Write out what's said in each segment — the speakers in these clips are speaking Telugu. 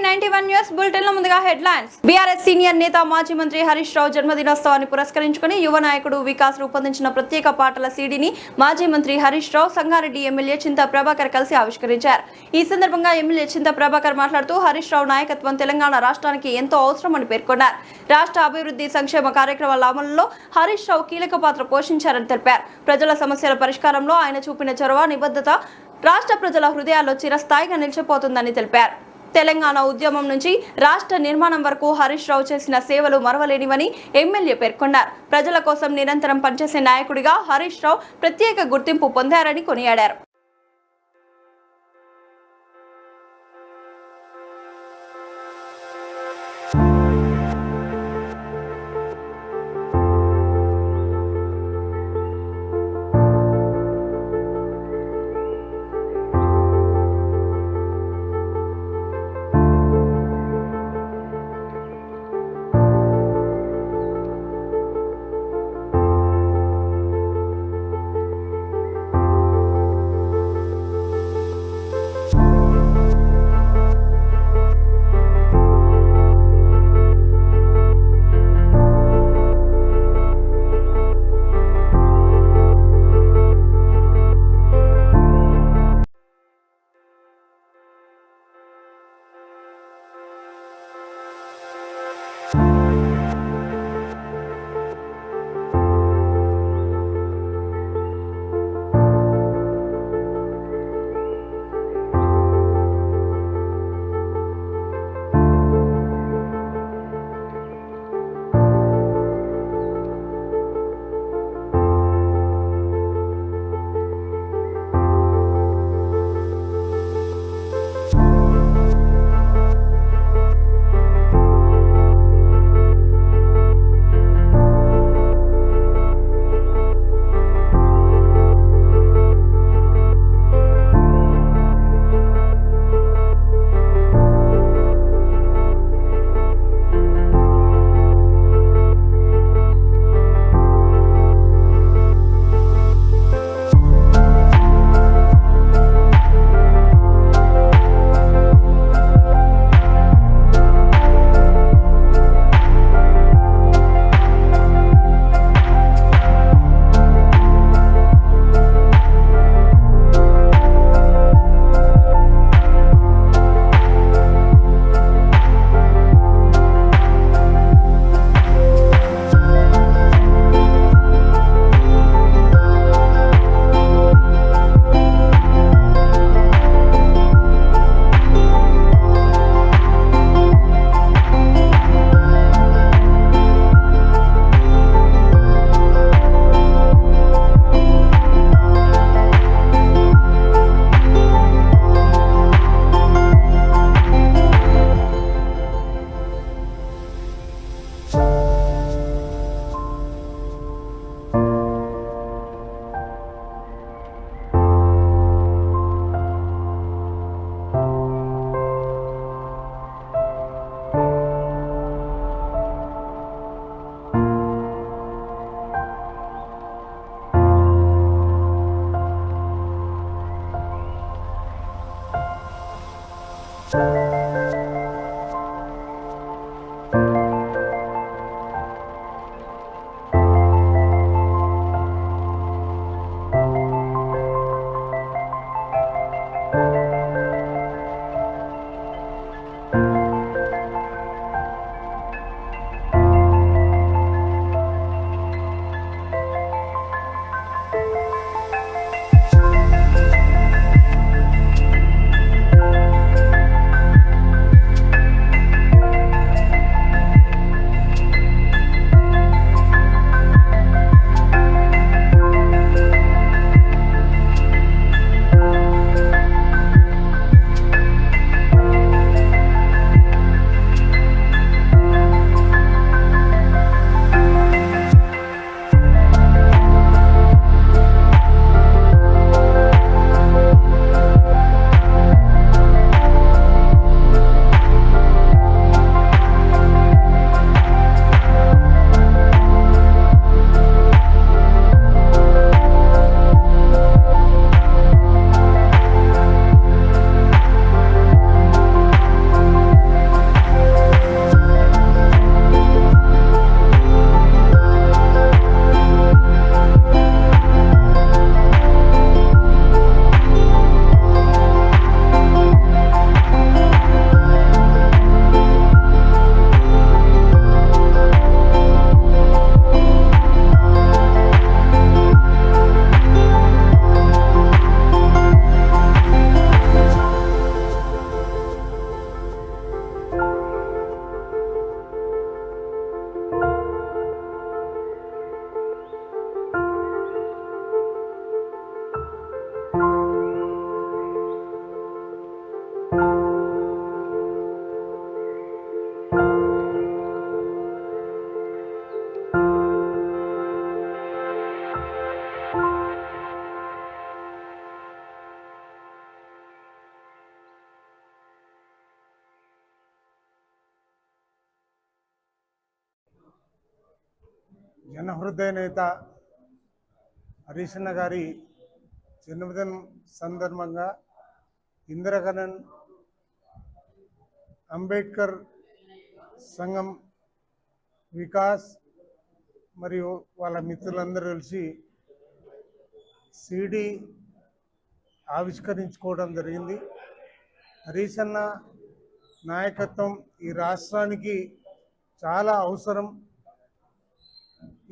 91 న్యూస్ బులెటిన్ లో ముందుగా హెడ్లైన్స్. బీఆర్ఎస్ సీనియర్ నేత మాజీ మంత్రి హరీష్ రావు జన్మదినోత్సవాన్ని పురస్కరించుకుని యువ నాయకుడు వికాస్ రూపొందించిన ప్రత్యేక పాటల సీడీని మాజీ మంత్రి హరీష్ రావు సంగారెడ్డి ఎమ్మెల్యే చింతా ప్రభాకర్ కలిసి ఆవిష్కరించారు. ఈ సందర్భంగా ఎమ్మెల్యే చింతా ప్రభాకర్ మాట్లాడుతూ హరీష్ రావు నాయకత్వం తెలంగాణ రాష్ట్రానికి ఎంతో అవసరమని పేర్కొన్నారు. రాష్ట్ర అభివృద్ధి సంక్షేమ కార్యక్రమాల అమలులో హరీష్ రావు కీలక పాత్ర పోషించారని తెలిపారు. ప్రజల సమస్యల పరిష్కారంలో ఆయన చూపిన చొరవ నిబద్ధత రాష్ట్ర ప్రజల హృదయాల్లో చిరస్థాయిగా నిలిచిపోతుందని తెలిపారు. తెలంగాణ ఉద్యమం నుంచి రాష్ట్ర నిర్మాణం వరకు హరీష్ రావు చేసిన సేవలు మరవలేనివని ఎమ్మెల్యే పేర్కొన్నారు. ప్రజల కోసం నిరంతరం పనిచేసే నాయకుడిగా హరీష్ రావు ప్రత్యేక గుర్తింపు పొందారని కొనియాడారు. జనహృదయ నేత హరీష్ అన్న గారి జన్మదినం సందర్భంగా ఇందిరాగాంధీ అంబేద్కర్ సంఘం వికాస్ మరియు వాళ్ళ మిత్రులందరూ కలిసి సిడి ఆవిష్కరించుకోవడం జరిగింది. హరీష్ అన్న నాయకత్వం ఈ రాష్ట్రానికి చాలా అవసరం.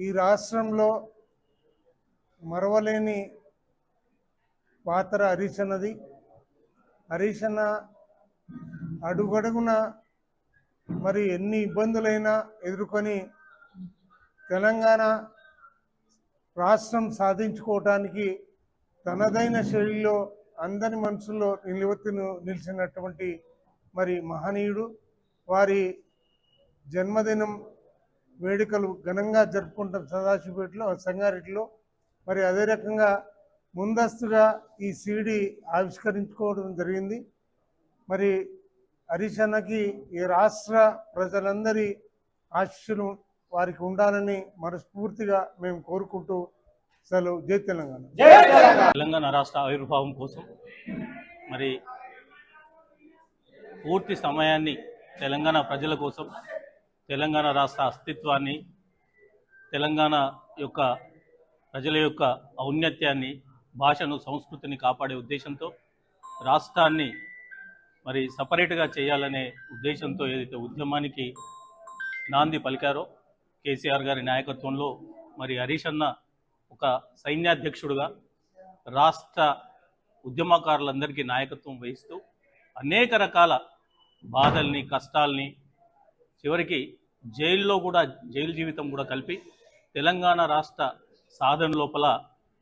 ఈ రాష్ట్రంలో మరవలేని పాత్ర హరీష్ అన్నది. హరీష్ అన్న అడుగడుగున మరి ఎన్ని ఇబ్బందులైనా ఎదుర్కొని తెలంగాణ రాష్ట్రం సాధించుకోవటానికి తనదైన శైలిలో అందరి మనసుల్లో నిలిచినటువంటి మరి మహనీయుడు. వారి జన్మదినం వేడుకలు ఘనంగా జరుపుకుంటాం సదాశివపేటలో, సంగారెడ్డిలో. మరి అదే రకంగా ముందస్తుగా ఈ సిడి ఆవిష్కరించుకోవడం జరిగింది. మరి హరీష్ అన్నకి ఈ రాష్ట్ర ప్రజలందరి ఆశీస్సులు వారికి ఉండాలని మనస్ఫూర్తిగా మేము కోరుకుంటూ సెలవు. జై తెలంగాణ. తెలంగాణ రాష్ట్ర ఆవిర్భావం కోసం మరి పూర్తి సమయాన్ని తెలంగాణ ప్రజల కోసం, తెలంగాణ రాష్ట్ర అస్తిత్వాన్ని, తెలంగాణ యొక్క ప్రజల యొక్క ఔన్నత్యాన్ని, భాషను, సంస్కృతిని కాపాడే ఉద్దేశంతో రాష్ట్రాన్ని మరి సపరేట్గా చేయాలనే ఉద్దేశంతో ఏదైతే ఉద్యమానికి నాంది పలికారో కేసీఆర్ గారి నాయకత్వంలో మరి హరీష్ అన్న ఒక సైన్యాధ్యక్షుడుగా రాష్ట్ర ఉద్యమకారులందరికీ నాయకత్వం వహిస్తూ అనేక రకాల బాధల్ని, కష్టాల్ని, చివరికి జైలు జీవితం కూడా కలిపి తెలంగాణ రాష్ట్ర సాధన లోపల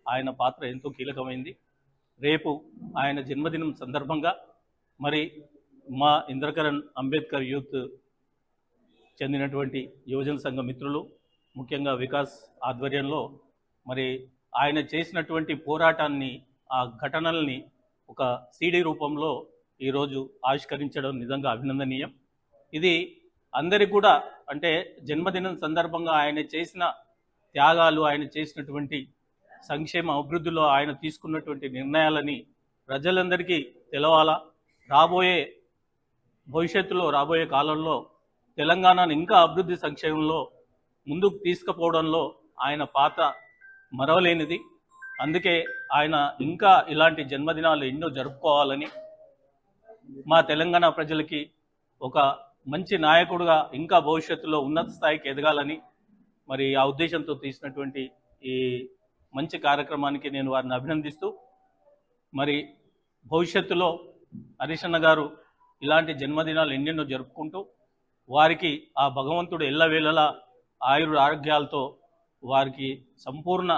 ఆయన పాత్ర ఎంతో కీలకమైంది. రేపు ఆయన జన్మదినం సందర్భంగా మరి మా ఇందిరాగాంధీ అంబేద్కర్ యూత్ చెందినటువంటి యువజన సంఘ మిత్రులు, ముఖ్యంగా వికాస్ ఆధ్వర్యంలో మరి ఆయన చేసినటువంటి పోరాటాన్ని, ఆ ఘటనల్ని ఒక సిడి రూపంలో ఈరోజు ఆవిష్కరించడం నిజంగా అభినందనీయం. ఇది అందరికీ కూడా, అంటే జన్మదినం సందర్భంగా ఆయన చేసిన త్యాగాలు, ఆయన చేసినటువంటి సంక్షేమ అభివృద్ధిలో ఆయన తీసుకున్నటువంటి నిర్ణయాలని ప్రజలందరికీ తెలవాలా. భవిష్యత్తులో రాబోయే కాలంలో తెలంగాణను ఇంకా అభివృద్ధి సంక్షేమంలో ముందుకు తీసుకుపోవడంలో ఆయన పాత్ర మరవలేనిది. అందుకే ఆయన ఇంకా ఇలాంటి జన్మదినాలు ఎన్నో జరుపుకోవాలని, మా తెలంగాణ ప్రజలకి ఒక మంచి నాయకుడుగా ఇంకా భవిష్యత్తులో ఉన్నత స్థాయికి ఎదగాలని మరి ఆ ఉద్దేశంతో తీసినటువంటి ఈ మంచి కార్యక్రమానికి నేను వారిని అభినందిస్తూ, మరి భవిష్యత్తులో హరీష్ అన్న గారు ఇలాంటి జన్మదినాలు ఎన్నెన్నో జరుపుకుంటూ వారికి ఆ భగవంతుడు ఎల్లవేళలా ఆరోగ్యాలతో వారికి సంపూర్ణ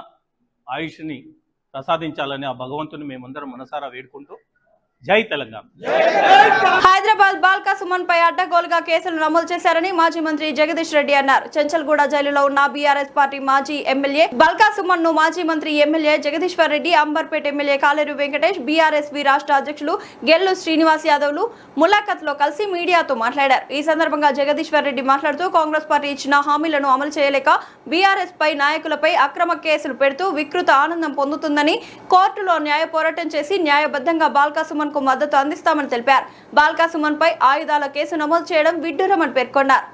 ఆయుష్ని ప్రసాదించాలని ఆ భగవంతుని మేమందరం మనసారా వేడుకుంటూ జై తెలంగాణ. హైదరాబాద్ బాల్కా సుమన్ పై అడ్డగోలుగా కేసులు నమోదు చేశారని మాజీ మంత్రి జగదీష్ రెడ్డి అన్నారు. చెంచల్గూడ జైలులో ఉన్న బీఆర్ఎస్ పార్టీ మాజీ ఎమ్మెల్యే బాల్కా సుమన్ ను మాజీ మంత్రి ఎమ్మెల్యే జగదీశ్వర్ రెడ్డి, అంబర్పేట ఎమ్మెల్యే కాలేరు వెంకటేష్, బీఆర్ఎస్వి రాష్ట్ర అధ్యక్షులు గెల్లు శ్రీనివాస్ యాదవ్లు ములాఖత్ లో కలిసి మీడియాతో మాట్లాడారు. ఈ సందర్భంగా జగదీశ్వర్ రెడ్డి మాట్లాడుతూ కాంగ్రెస్ పార్టీ ఇచ్చిన హామీలను అమలు చేయలేక బీఆర్ఎస్ పై నాయకులపై అక్రమ కేసులు పెడుతూ వికృత ఆనందం పొందుతుందని, కోర్టులో న్యాయ పోరాటం చేసి న్యాయబద్ధంగా బాల్కా సుమన్ కు మద్దతు అందిస్తామని తెలిపారు. బాల్కా సుమన్ పై ఆయుధాల కేసు నమోదు చేయడం విడ్డూరమని పేర్కొన్నారు.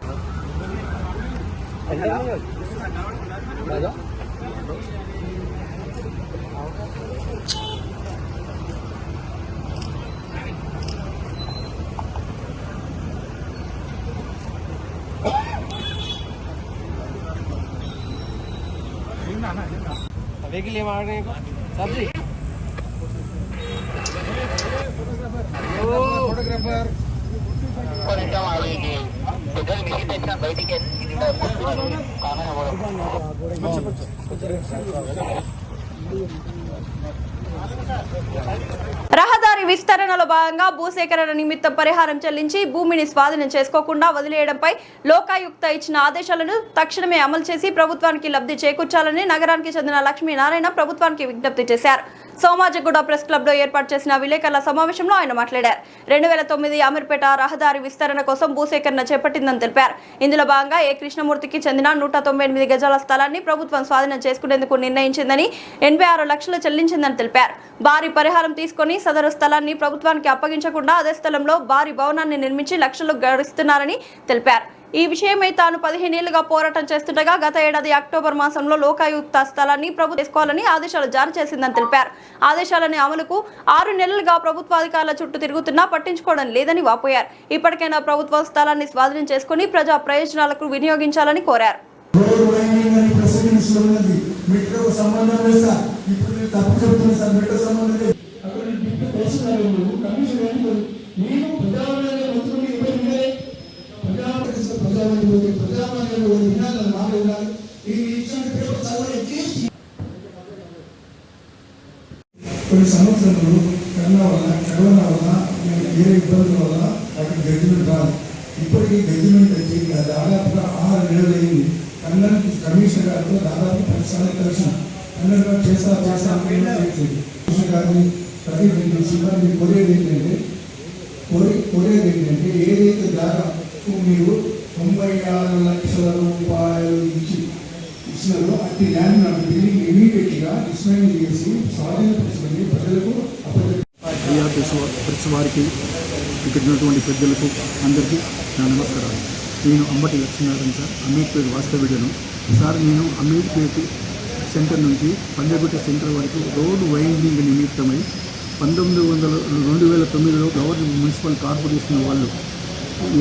सब्जी రహదారి రహదారి విస్తరణలో భాగంగా భూసేకరణ నిమిత్తం పరిహారం చెల్లించి భూమిని స్వాధీనం చేసుకోకుండా వదిలేయడంపై లోకాయుక్త ఇచ్చిన ఆదేశాలను తక్షణమే అమలు చేసి ప్రభుత్వానికి లబ్ధి చేకూర్చాలని నగరానికి చెందిన లక్ష్మీనారాయణ ప్రభుత్వానికి విజ్ఞప్తి చేశారు. సోమాజిగూడ ప్రెస్ క్లబ్ లో ఏర్పాటు చేసిన విలేకరుల సమావేశంలో ఆయన మాట్లాడారు. 2009 అమీర్పేట రహదారి విస్తరణ కోసం భూసేకరణ చేపట్టిందని తెలిపారు. ఇందులో భాగంగా ఏ కృష్ణమూర్తికి చెందిన 198 గజాల స్థలాన్ని ప్రభుత్వం స్వాధీనం చేసుకునేందుకు నిర్ణయించిందని 86 లక్షలు చెల్లించిందని తెలిపారు. భారీ పరిహారం తీసుకుని సదరు స్థలాన్ని ప్రభుత్వానికి అప్పగించకుండా అదే స్థలంలో భారీ భవనాన్ని నిర్మించి లక్షలు గడిస్తున్నారని తెలిపారు. ఈ విషయమై తాను 15 ఏళ్లుగా పోరాటం చేస్తుండగా గత ఏడాది అక్టోబర్ మాసంలో లోకాయుక్త స్థలాన్ని ప్రభుత్వం తీసుకోవాలని ఆదేశాలు జారీ చేసిందని తెలిపారు. ఆదేశాలని అమలుకు 6 నెలలుగా ప్రభుత్వ అధికారుల చుట్టూ తిరుగుతున్నా పట్టించుకోవడం లేదని వాపోయారు. ఇప్పటికైనా ప్రభుత్వ స్థలాన్ని స్వాధీనం చేసుకుని ప్రజా ప్రయోజనాలకు వినియోగించాలని కోరారు. కొన్ని సంవత్సరాలు కరోనా వల్ల ఏ ఇబ్బందుల వల్ల అక్కడ జడ్జిమెంట్ రాదు. ఇప్పటికీ జడ్జిమెంట్ వచ్చి దాదాపుగా 6 నెలలు అయింది. కమిషనర్ గారితో దాదాపు 10 సార్లు కలిసిన కన్నడ గారు చేస్తా కమిషనర్ గారిని ప్రతి సిబ్బంది కోరేది ఏంటంటే ఏదైతే దాదాపు మీరు 96 లక్షల రూపాయలు ఇచ్చినారో అట్టి ల్యాండ్ బిల్డింగ్ ఇమీడియట్గా డిస్మైన్ చేసి స్వాధీనపరచుకొని ప్రజలకు ప్రెస్ వారికి ఇక్కడ ఉన్నటువంటి పెద్దలకు అందరికీ నా నమస్కారాలు. నేను అంబటి లక్ష్మీనారాయణ సార్, అమీర్పేట వాస్తవ్యుడను సార్. నేను అమీర్పేట సెంటర్ నుంచి పంజాగుట్ట సెంటర్ వరకు రోడ్డు వైండింగ్ నిమిత్తమై 2009లో గవర్నమెంట్ మున్సిపల్ కార్పొరేషన్ వాళ్ళు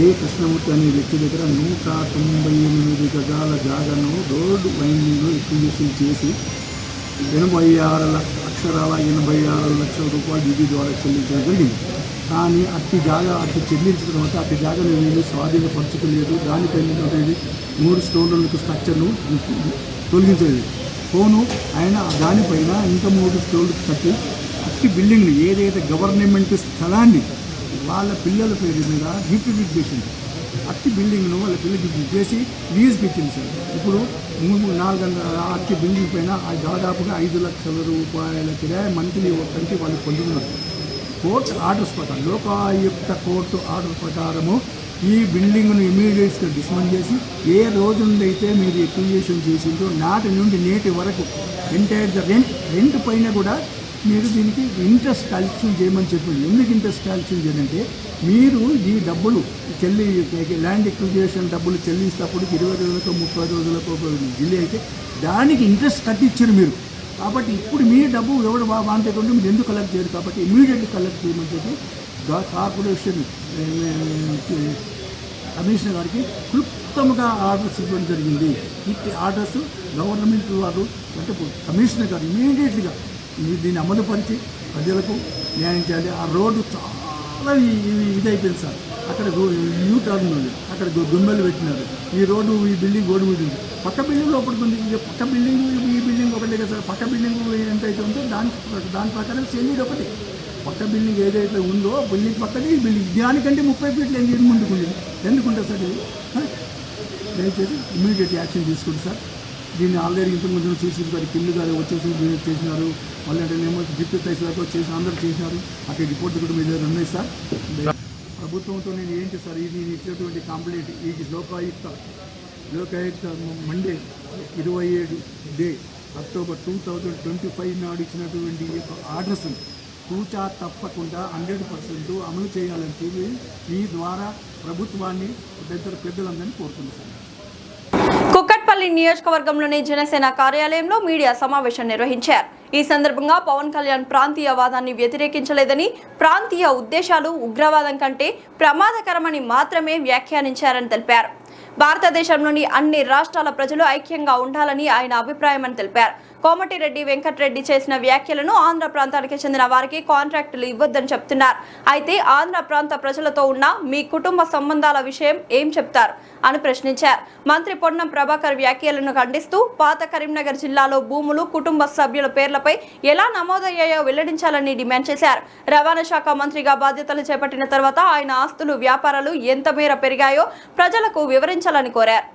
ఏ కృష్ణమూర్తి అనే వ్యక్తి దగ్గర 198 గజాల జాగాను రోడ్డు వైండింగ్లో ఎక్విజిషన్ చేసి 86 లక్షల రూపాయలు నిధి ద్వారా చెల్లించడం జరిగింది. కానీ అట్టి చెల్లించిన తర్వాత అట్టి జాగాను నేను స్వాధీనపరచుకోలేదు. దానిపైన 3 స్టోన్లకు స్ట్రక్చర్ను తొలగించలేదు. ఆయన దానిపైన ఇంకా 3 స్టోన్లకు కట్టి అట్టి బిల్డింగ్ని ఏదైతే గవర్నమెంట్ స్థలాన్ని వాళ్ళ పిల్లల పేరు మీద రిట్రీట్ చేసింది. అట్టి బిల్డింగ్ను వాళ్ళ పిల్లలకి చేసి లీజ్కి ఇచ్చింది సార్. ఇప్పుడు 400 అట్టి బిల్డింగ్ పైన దాదాపుగా 5 లక్షల రూపాయల కిరాయి మంత్లీ ఒక్కరికి వాళ్ళు పొందుతున్నారు. కోర్టు ఆర్డర్స్ ప్రకారం, లోకాయుక్త కోర్టు ఆర్డర్ ప్రకారము ఈ బిల్డింగ్ను ఇమీడియట్గా డిస్మాండ్ చేసి ఏ రోజు నుండి అయితే మీరు ఎక్విజిషన్ చేసిందో నాటి నుండి నేటి వరకు ఎంటైర్ రెంట్ పైన కూడా మీరు దీనికి ఇంట్రెస్ట్ క్యాల్కులేషన్ చేయమని చెప్పింది. ఎందుకు ఇంట్రెస్ట్ క్యాల్కులేషన్ చేయాలంటే మీరు ఈ డబ్బులు ల్యాండ్ ఎక్విజిషన్ డబ్బులు చెల్లిస్తేప్పుడు 20 రోజులకో 30 రోజులకో డిలే అయితే దానికి ఇంట్రెస్ట్ కట్టించారు మీరు. కాబట్టి ఇప్పుడు మీ డబ్బు ఎవరు బాగుంటే మీరు ఎందుకు కలెక్ట్ చేయరు. కాబట్టి ఇమీడియట్గా కలెక్ట్ చేయమని చెప్పి కార్పొరేషన్ కమిషనర్ గారికి క్లుప్తంగా ఆర్డర్స్ ఇవ్వడం జరిగింది. ఇట్టి ఆర్డర్స్ గవర్నమెంట్ వారు అంటే కమిషనర్ గారు ఇమీడియట్గా దీన్ని అమలుపరిచి ప్రజలకు న్యాయం చేయాలి. ఆ రోడ్డు చాలా ఇదైపోయింది సార్. అక్కడ యూ టర్న్ ఉంది, అక్కడ గుమ్మెలు పెట్టినారు. ఈ రోడ్డు ఈ బిల్డింగ్ రోడ్డు మీద ఉంది. పక్క బిల్డింగ్ లోపలికి ఉంది. పక్క బిల్డింగ్ ఈ బిల్డింగ్ ఒకటే కదా సార్. పక్క బిల్డింగ్ ఎంత అయితే ఉందో దాని ప్రకారం సేమ్ ఒకటి. పక్క బిల్డింగ్ ఏదైతే ఉందో బిల్డింగ్ పక్కనే ఈ బిల్డింగ్ దానికంటే 30 ఫీట్లు ఎందుకు ముందుకుంది. ఎందుకుంటుంది సార్ ఇది? దయచేసి ఇమీడియట్ యాక్షన్ తీసుకోండి సార్. దీన్ని ఆల్రెడీ ఇంతకుముందు సీసీ గారి కిల్లు గారు వచ్చేసి చేసినారు. మళ్ళీ అంటేనేమో డిప్యూటీ తహసీల్దార్తో చేసి అందరూ చేసినారు. అక్కడ రిపోర్ట్ కూడా మీ దగ్గర ఉన్నాయి సార్. ప్రభుత్వంతో నేను ఏంటి సార్ ఇది ఇచ్చినటువంటి కంప్లైంట్ ఈ లోకాయుక్త మండే 27 అక్టోబర్ 2025 నాడు ఇచ్చినటువంటి ఈ యొక్క ఆర్డర్స్ తూచా తప్పకుండా 100% అమలు చేయాలని చెప్పి ఈ ద్వారా ప్రభుత్వాన్ని పెద్దలందరినీ కోరుతుంది సార్. కుక్కట్పల్లి నియోజకవర్గంలోని జనసేన కార్యాలయంలో మీడియా సమావేశం నిర్వహించారు. ఈ సందర్భంగా పవన్ కళ్యాణ్ ప్రాంతీయవాదాన్ని వ్యతిరేకించలేదని, ప్రాంతీయ ఉద్దేశాలు ఉగ్రవాదం కంటే ప్రమాదకరమని మాత్రమే వ్యాఖ్యానించారని తెలిపారు. భారతదేశంలోని అన్ని రాష్ట్రాల ప్రజలు ఐక్యంగా ఉండాలని ఆయన అభిప్రాయమని తెలిపారు. కోమటిరెడ్డి వెంకటరెడ్డి చేసిన వ్యాఖ్యలను ఆంధ్ర ప్రాంతానికి చెందిన వారికి కాంట్రాక్టులు ఇవ్వొద్దని చెప్తున్నారు. అయితే ఆంధ్ర ప్రాంత ప్రజలతో ఉన్న మీ కుటుంబ సంబంధాల విషయం ఏం చెప్తారు అని ప్రశ్నించారు. మంత్రి పొన్నం ప్రభాకర్ వ్యాఖ్యలను ఖండిస్తూ పాత కరీంనగర్ జిల్లాలో భూములు కుటుంబ సభ్యుల పేర్లపై ఎలా నమోదయ్యాయో వెల్లడించాలని డిమాండ్ చేశారు. రవాణా శాఖ మంత్రిగా బాధ్యతలు చేపట్టిన తర్వాత ఆయన ఆస్తులు, వ్యాపారాలు ఎంత మేర పెరిగాయో ప్రజలకు వివరించాలని కోరారు.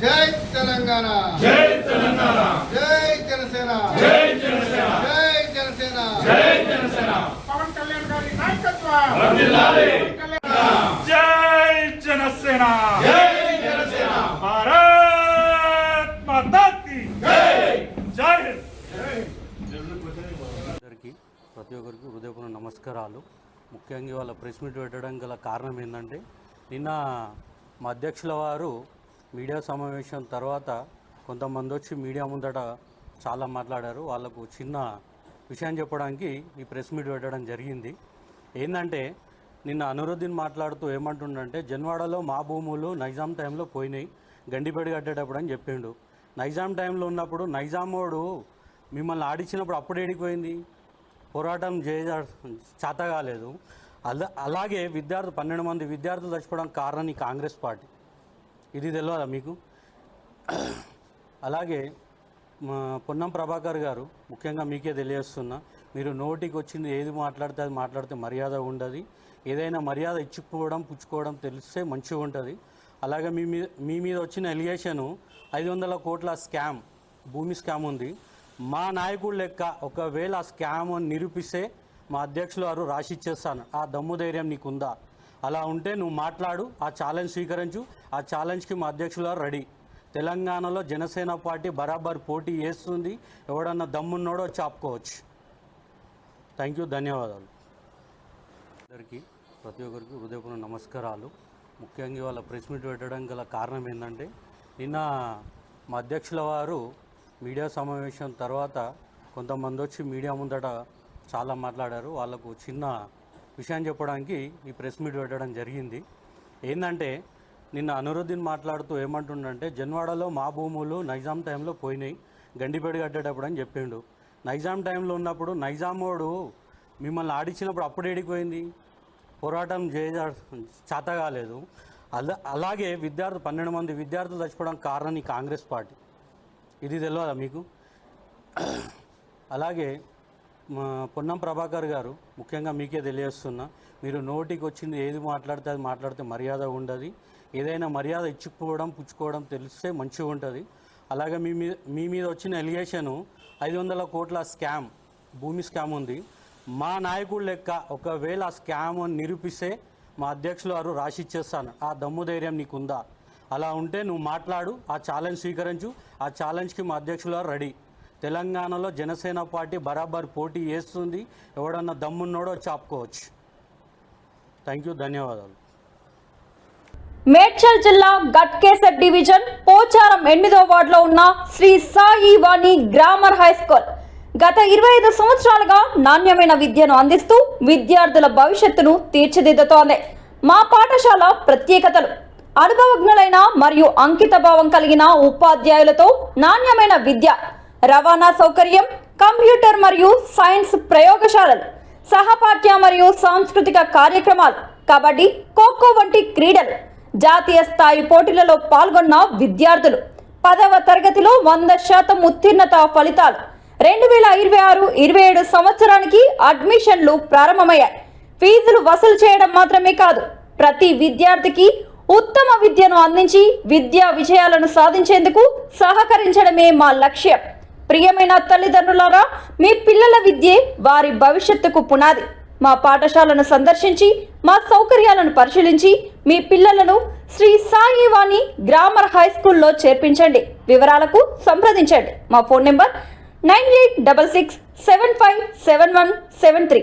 జై తెలంగాణ, జై తెలంగాణ, జై జనసేన, జై జనసేన, జై జనసేన, జై జనసేన. పవన్ కళ్యాణ్ గారి నాయకత్వం వర్ధిల్లాలి. జై జనసేన, జై జనసేన. భారత్ మాతా కీ జై. జై హింద్. ప్రతి ఒక్కరికి హృదయపూర్వక నమస్కారాలు. ముఖ్యంగా వాళ్ళ ప్రెస్ మీట్ పెట్టడం గల కారణం ఏంటంటే, నిన్న మా అధ్యక్షుల వారు మీడియా సమావేశం తర్వాత కొంతమంది వచ్చి మీడియా ముందట చాలా మాట్లాడారు. వాళ్ళకు చిన్న విషయం చెప్పడానికి ఈ ప్రెస్ మీట్ పెట్టడం జరిగింది. ఏంటంటే, నిన్న అనురుద్దీన్ మాట్లాడుతూ ఏమంటుండంటే, జన్వాడలో మా భూములు నైజాం టైంలో పోయినాయి, గండిపేట కట్టేటప్పుడు అని చెప్పిండు. నైజాం టైంలో ఉన్నప్పుడు నైజామోడు మిమ్మల్ని ఆడించినప్పుడు అప్పుడు ఏడిపోయింది, పోరాటం చేత కాలేదు. అలాగే 12 మంది విద్యార్థులు చచ్చిపోవడానికి కారణం ఈ కాంగ్రెస్ పార్టీ. ఇది తెలియదా మీకు? అలాగే పొన్నం ప్రభాకర్ గారు, ముఖ్యంగా మీకే తెలియజేస్తున్నా, మీరు నోటికి వచ్చింది ఏది మాట్లాడితే అది మాట్లాడితే మర్యాద ఉండదు. ఏదైనా మర్యాద ఇచ్చుకోవడం పుచ్చుకోవడం తెలిస్తే మంచిగా ఉంటుంది. అలాగే మీ మీద వచ్చిన ఎలిగేషను 500 కోట్ల స్కామ్, భూమి స్కామ్ ఉంది. మా నాయకుడు లెక్క ఒకవేళ ఆ స్కామ్ నిరూపిస్తే మా అధ్యక్షులు వారు రాసిచ్చేస్తాను. ఆ దమ్ము ధైర్యం నీకుందా? అలా ఉంటే నువ్వు మాట్లాడు, ఆ ఛాలెంజ్ స్వీకరించు. ఆ ఛాలెంజ్కి మా అధ్యక్షులు వారు రెడీ. తెలంగాణలో జనసేన పార్టీ బరాబర్ పోటీ చేస్తుంది. ఎవడన్నా దమ్మున్నోడో చాపుకోవచ్చు. థ్యాంక్ యూ, ధన్యవాదాలు. అందరికీ ప్రతి ఒక్కరికి హృదయపూర్వక నమస్కారాలు. ముఖ్యంగా వాళ్ళ ప్రెస్ మీట్ పెట్టడం గల కారణం ఏంటంటే, నిన్న మా అధ్యక్షుల వారు మీడియా సమావేశం తర్వాత కొంతమంది వచ్చి మీడియా ముందట చాలా మాట్లాడారు. వాళ్ళకు చిన్న విషయం చెప్పడానికి ఈ ప్రెస్ మీట్ పెట్టడం జరిగింది. ఏంటంటే, నిన్న అనురుద్దీన్ మాట్లాడుతూ ఏమంటుండంటే, జన్వాడలో మా భూములు నైజాం టైంలో పోయినాయి, గండిపేట కట్టేటప్పుడు అని చెప్పిండు. నైజాం టైంలో ఉన్నప్పుడు నైజామోడు మిమ్మల్ని ఆడించినప్పుడు అప్పుడు ఏడిపోయింది, పోరాటం చేత కాలేదు. అలాగే 12 మంది విద్యార్థులు చచ్చిపోవడానికి కారణం ఈ కాంగ్రెస్ పార్టీ. ఇది తెలియదా మీకు? అలాగే పొన్నం ప్రభాకర్ గారు, ముఖ్యంగా మీకే తెలియజేస్తున్నా, మీరు నోటికి వచ్చింది ఏది మాట్లాడితే అది మాట్లాడితే మర్యాద ఉండదు. ఏదైనా మర్యాద ఇచ్చుకోవడం పుచ్చుకోవడం తెలిస్తే మంచిగా ఉంటుంది. అలాగే మీ మీద వచ్చిన ఎలిగేషను 500 కోట్ల స్కామ్, భూమి స్కామ్ ఉంది. మా నాయకుడు లెక్క ఒకవేళ ఆ స్కామ్ నిరూపిస్తే మా అధ్యక్షులు వారు రాసిచ్చేస్తాను. ఆ దమ్ము ధైర్యం నీకుందా? అలా ఉంటే నువ్వు మాట్లాడు, ఆ ఛాలెంజ్ స్వీకరించు. ఆ ఛాలెంజ్కి మా అధ్యక్షులు వారు రెడీ. తెలంగాణలో జనసేన పార్టీ బరాబర్ పోటీ చేస్తుంది. ఎవడన్నా దమ్మున్నోడో చాపుకోవచ్చు. థ్యాంక్ యూ, ధన్యవాదాలు. మేడ్చల్ జిల్లా గట్కేసర్ డివిజన్ పోచారం 8వ వార్డులో ఉన్న శ్రీ సాయి వాణి గ్రామర్ హై స్కూల్ గత 25 సంవత్సరాలుగా నాణ్యమైన విద్యను అందిస్తూ విద్యార్థుల భవిష్యత్తును తీర్చిదిద్దుతోంది. మా పాఠశాల ప్రత్యేకతలు: అనుభవజ్ఞులైన మరియు అంకితభావం కలిగిన ఉపాధ్యాయులతో నాణ్యమైన విద్య, రవాణా సౌకర్యం, కంప్యూటర్ మరియు సైన్స్ ప్రయోగశాలలు, సహపాఠ్య మరియు సాంస్కృతిక కార్యక్రమాలు, కబడ్డీ, ఖోఖో వంటి క్రీడలు, జాతీయ స్థాయి పోటీలలో పాల్గొన్న విద్యార్థులు, 10వ తరగతిలో 100% ఉత్తీర్ణత ఫలితాలు. 2026-27 సంవత్సరానికి అడ్మిషన్లు ప్రారంభమయ్యాయి. ఫీజులు వసూలు చేయడం మాత్రమే కాదు, ప్రతి విద్యార్థికి ఉత్తమ విద్యను అందించి విద్యా విజయాలను సాధించేందుకు సహకరించడమే మా లక్ష్యం. ప్రియమైన తల్లిదండ్రులారా, మీ పిల్లల విద్యే వారి భవిష్యత్తుకు పునాది. మా పాఠశాలను సందర్శించి మా సౌకర్యాలను పరిశీలించి మీ పిల్లలను శ్రీ సాయి వాణి గ్రామర్ హై స్కూల్లో చేర్పించండి. వివరాలకు సంప్రదించండి. మా ఫోన్ నెంబర్ 9866757173.